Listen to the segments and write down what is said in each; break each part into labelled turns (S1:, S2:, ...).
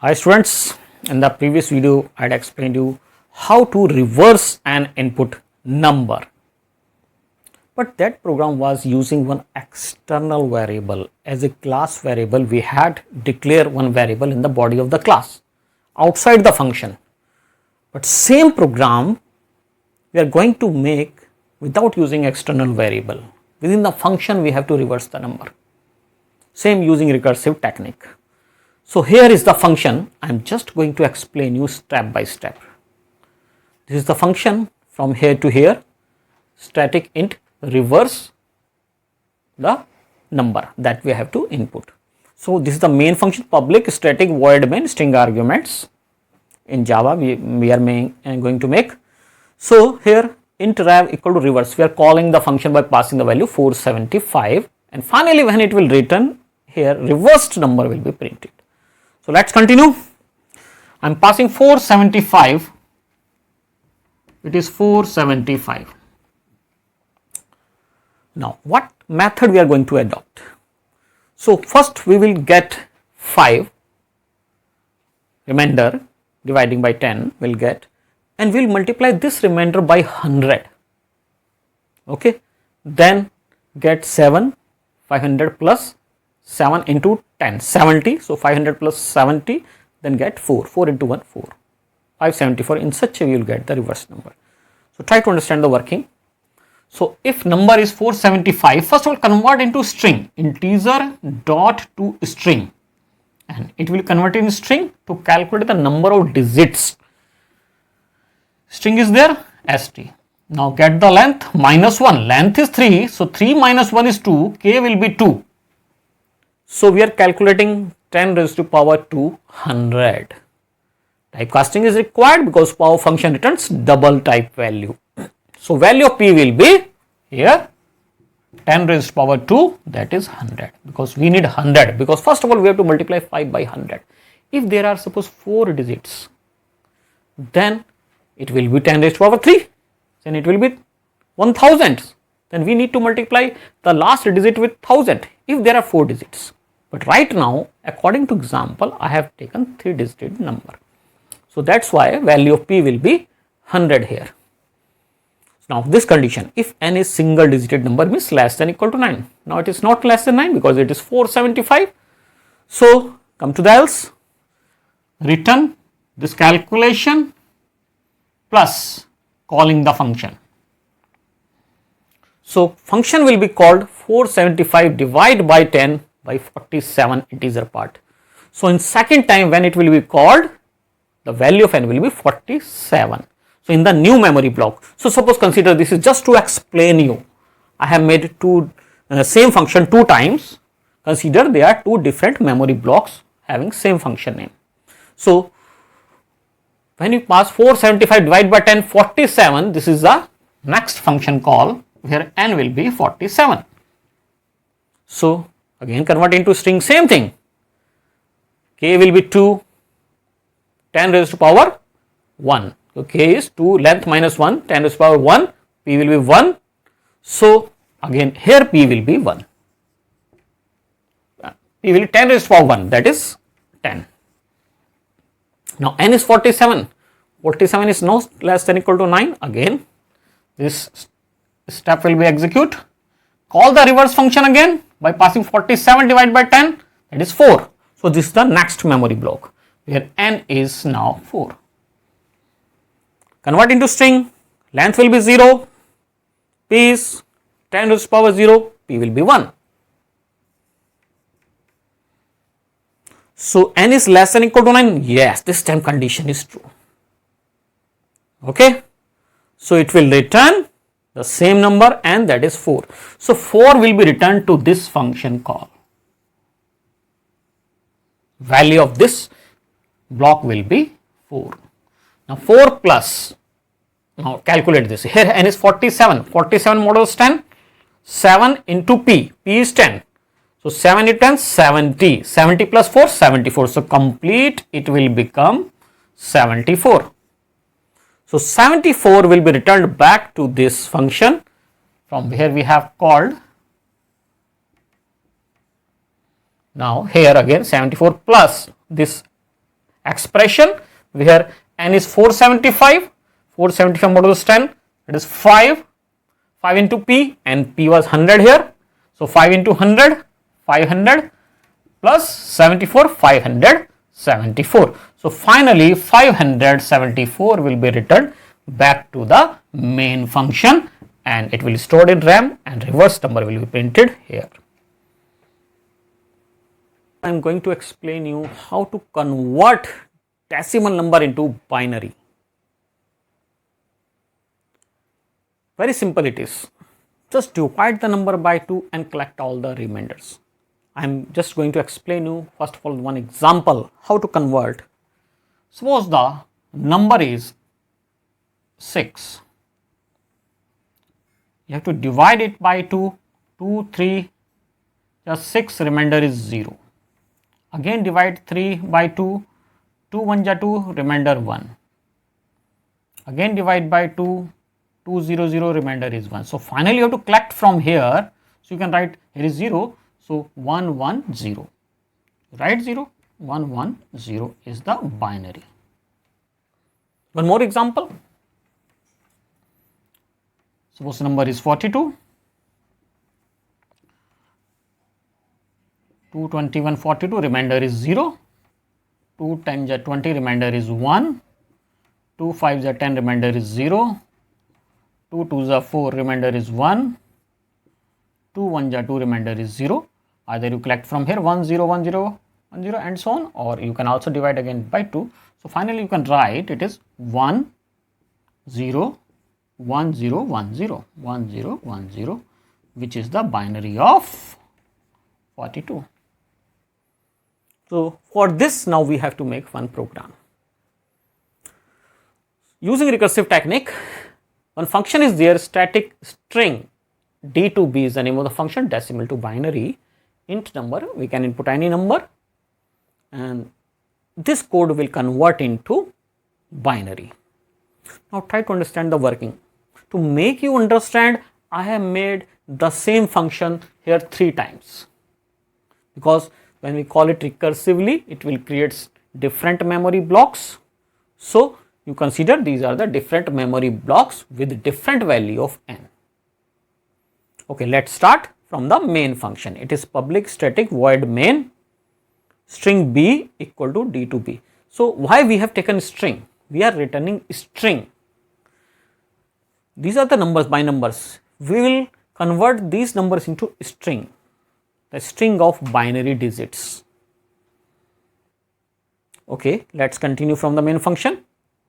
S1: Hi students, in the previous video I had explained you how to reverse an input number, but that program was using one external variable. As a class variable we had declared one variable in the body of the class outside the function, but same program we are going to make without using external variable. Within the function we have to reverse the number, same using recursive technique. So here is the function. I am just going to explain you step by step. This is the function from here to here, static int reverse the number that we have to input. So this is the main function, public static void main string arguments. In Java we are going to make. So here int rev equal to reverse, we are calling the function by passing the value 475, and finally when it will return here reversed number will be printed. So let's continue. I am passing 475, it is 475. Now what method we are going to adopt? So first we will get 5 remainder dividing by 10 will get, and we will multiply this remainder by 100, okay, then get 7, 500 plus 7 into 10, 70, so 500 plus 70, then get 4, 4 into 1, 4, 574. In such a way you will get the reverse number. So try to understand the working. So if number is 475, first of all convert into string, integer dot to string, and it will convert in string to calculate the number of digits. String is there, st. Now get the length, minus 1, length is 3, so 3 minus 1 is 2, k will be 2. So we are calculating 10 raised to power 200. Typecasting is required because power function returns double type value. So value of p will be here 10 raised to power 2, that is 100, because we need 100, because first of all we have to multiply 5 by 100. If there are suppose 4 digits, then it will be 10 raised to power 3, then it will be 1000. Then we need to multiply the last digit with 1000 if there are 4 digits. But right now, according to example, I have taken 3-digit number. So that's why value of p will be 100 here. Now this condition, if n is single digit number, means less than equal to 9. Now it is not less than 9 because it is 475. So come to the else, return this calculation plus calling the function. So function will be called 475 divide by 10 by 47 integer part. So in second time when it will be called, the value of n will be 47. So in the new memory block. So suppose consider this is just to explain you. I have made same function 2 times. Consider they are 2 different memory blocks having same function name. So when you pass 475 divided by 10, 47, this is the next function call where n will be 47. So again convert into string, same thing, k will be 2, 10 raised to power 1. So k is 2, length minus 1, 10 raised to power 1, p will be 1. So again here p will be 1, p will be 10 raised to power 1, that is 10. Now n is 47, 47 is no less than equal to 9. Again this step will be execute, call the reverse function again by passing 47 divided by 10, that is 4. So this is the next memory block where n is now 4. Convert into string, length will be 0, p is 10 raised to power 0, p will be 1. So n is less than equal to 9, yes, this time condition is true. Okay, so it will return the same number, and that is 4. So 4 will be returned to this function call. Value of this block will be 4. Now 4 plus, now calculate this, here n is 47, 47 modulus 10, 7 into p, p is 10. So 7 into 10, 70, 70 plus 4, 74. So complete it will become 74. So 74 will be returned back to this function from where we have called Now here again 74 plus this expression where n is 475, 475 modulus 10, it is 5 into p, and p was 100 here. So 5 into 100, 500 plus 74, 574. So finally 574 will be returned back to the main function, and it will be stored in RAM, and reverse number will be printed here. I am going to explain you how to convert decimal number into binary. Very simple it is. Just divide the number by 2 and collect all the remainders. I am just going to explain you first of all one example how to convert. Suppose the number is 6. You have to divide it by 2, 2, 3, just 6, remainder is 0. Again divide 3 by 2, 2 1 ja 2, remainder 1. Again divide by 2, 2 0 0, remainder is 1. So finally you have to collect from here. So you can write here is 0. So 1 1 0. Write 0, 1 1 0 is the binary. One more example. Suppose the number is 42. 2 21 42, remainder is 0. 2 10 ja 20, remainder is 1. 2 5 ja 10, remainder is 0. 2 2 ja 4, remainder is 1. 2 1 ja 2, remainder is 0. Either you collect from here 1 0 1 0 1 0 and so on, or you can also divide again by 2. So finally you can write it is 1 0 1 0 1 0 1 0 1 0, which is the binary of 42. So for this now we have to make one program. Using recursive technique, one function is there, static string d to b is the name of the function, decimal to binary, int number, we can input any number, and this code will convert into binary. Now try to understand the working. To make you understand, I have made the same function here 3 times, because when we call it recursively, it will create different memory blocks. So you consider these are the different memory blocks with different value of n. Okay, let's start from the main function. It is public static void main string b equal to d to b. So why we have taken string? We are returning string. These are the numbers by numbers. We will convert these numbers into string, the string of binary digits. Okay, let's continue from the main function.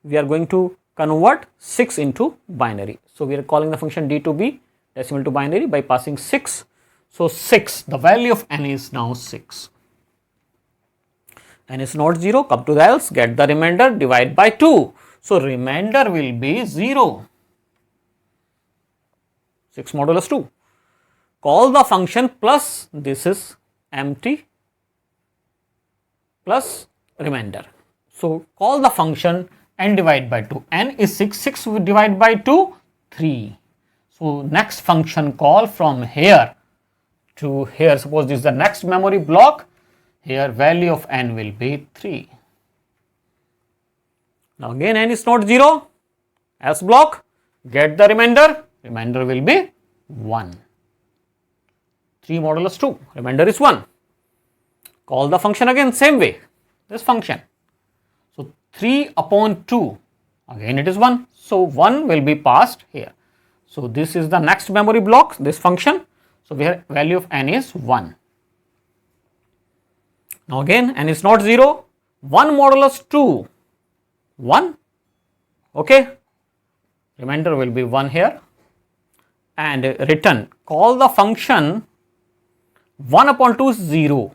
S1: We are going to convert 6 into binary. So we are calling the function d to b, decimal to binary, by passing 6. So 6, the value of n is now 6. N is not 0, come to the else, get the remainder, divide by 2. So remainder will be 0. 6 modulus 2. Call the function plus this is empty plus remainder. So call the function and divide by 2. N is 6, 6 we divide by 2, 3. So next function call from here to here, suppose this is the next memory block, here value of n will be 3. Now again n is not 0, else block, get the remainder, remainder will be 1. 3 modulus 2, remainder is 1. Call the function again same way, this function. So 3 upon 2, again it is 1. So 1 will be passed here. So this is the next memory block, this function. So where value of n is 1. Now again n is not 0, 1 modulus 2, 1. Okay, remainder will be 1 here, and return. Call the function 1 upon 2 is 0.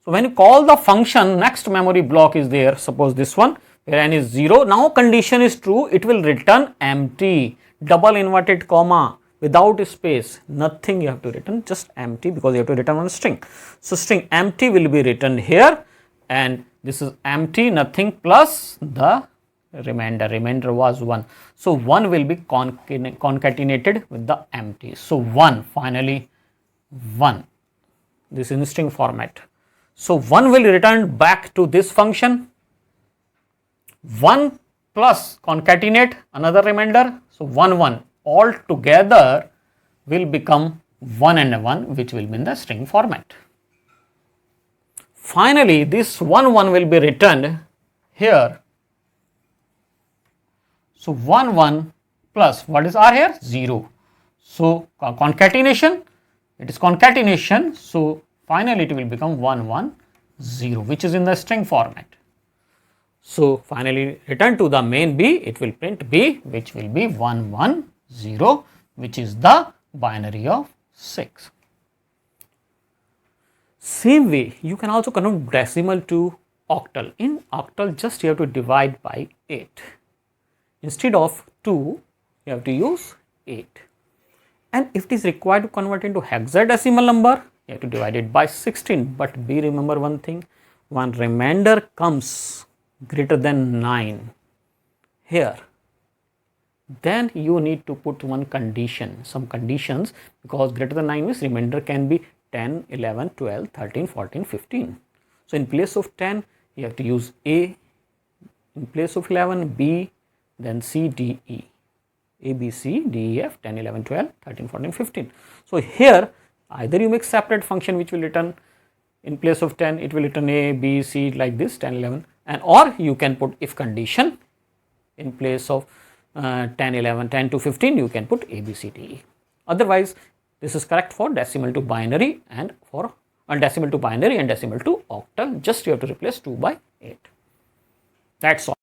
S1: So when you call the function, next memory block is there, suppose this one, where n is 0. Now condition is true, it will return empty, double inverted comma, without space, nothing you have to return, just empty, because you have to return one string. So string empty will be written here, and this is empty, nothing, plus the remainder was 1. So 1 will be concatenated with the empty. So 1, finally 1, this is in string format. So 1 will return back to this function, 1 plus concatenate another remainder. So 1 1 all together will become 1 and 1, which will be in the string format. Finally, this 1 1 will be returned here. So 1 1 plus what is R here? 0. So concatenation, it is concatenation. So finally it will become 1 1 0, which is in the string format. So finally return to the main B, it will print B, which will be 1 1 0, which is the binary of 6. Same way, you can also convert decimal to octal. In octal, just you have to divide by 8. Instead of 2, you have to use 8. And if it is required to convert into hexadecimal number, you have to divide it by 16. But be remember one thing, when remainder comes greater than 9 here, then you need to put one condition, some conditions, because greater than 9 means remainder can be 10, 11, 12, 13, 14, 15. So in place of 10, you have to use A, in place of 11, B, then C, D, E. A, B, C, D, E, F, 10, 11, 12, 13, 14, 15. So here, either you make separate function which will return, in place of 10, it will return A, B, C like this, 10, 11, and or you can put if condition, in place of 10, 11, 10 to 15, you can put A, B, C, D, E. Otherwise, this is correct for decimal to binary and for decimal to binary and decimal to octal. Just you have to replace 2 by 8. That's all.